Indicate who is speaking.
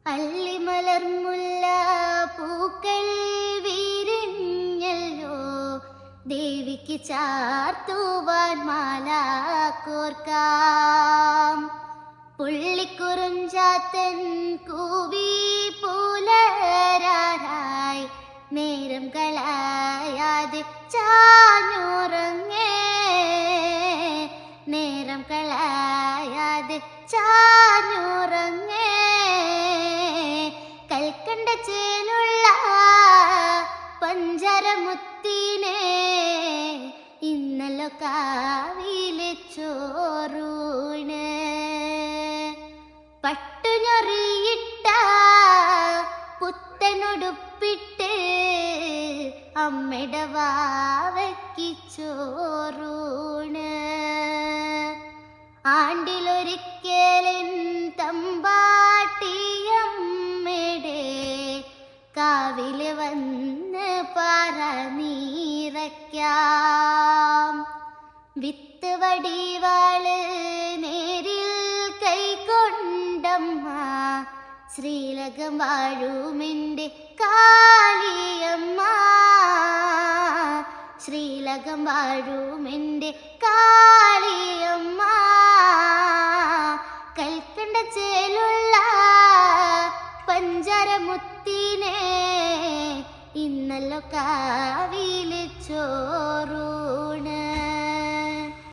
Speaker 1: അല്ലിമലർമുല്ല പൂക്കൾ വിരിഞ്ഞല്ലോ, ദേവിക്ക് ചാർത്തുവാൻ മാല കോർക്കാം. പുള്ളിക്കുറുഞ്ചാത്തൻ കൂവി പുലരാറായി, നേരം കളയാതെ ചാഞ്ഞുറങ്ങേ, നേരം കളയാതെ ചാഞ്ഞുറങ്ങേ. കൽക്കണ്ട ചേലുള്ള പഞ്ചരമുത്തിനെ ഇന്നല്ലോ കാവിലെ ചോറൂണ്. പട്ടുഞൊറിയിട്ട പുത്തനുടുപ്പിട്ട് അമ്മയുടെ വാവയ്ക്ക് ചോറൂണ്. ആണ്ടിലൊരിക്കലും തമ്പാട്ടിയമ്മയുടെ കാവില് വന്ന് പറ നീറയ്ക്കാം. വിത്ത് വടിവാള് നേരിൽ കൈകൊണ്ടമ്മ, ശ്രീലകം വാഴുമെൻ്റെ കാളിയമ്മ, ശ്രീലകം വാഴുമെൻ്റെ കാളിയമ്മ. കൽക്കണ്ട ചേലുള്ള പഞ്ചരമുത്തിനെ ഇന്നല്ലോ കാവിലെ ചോറൂണ്.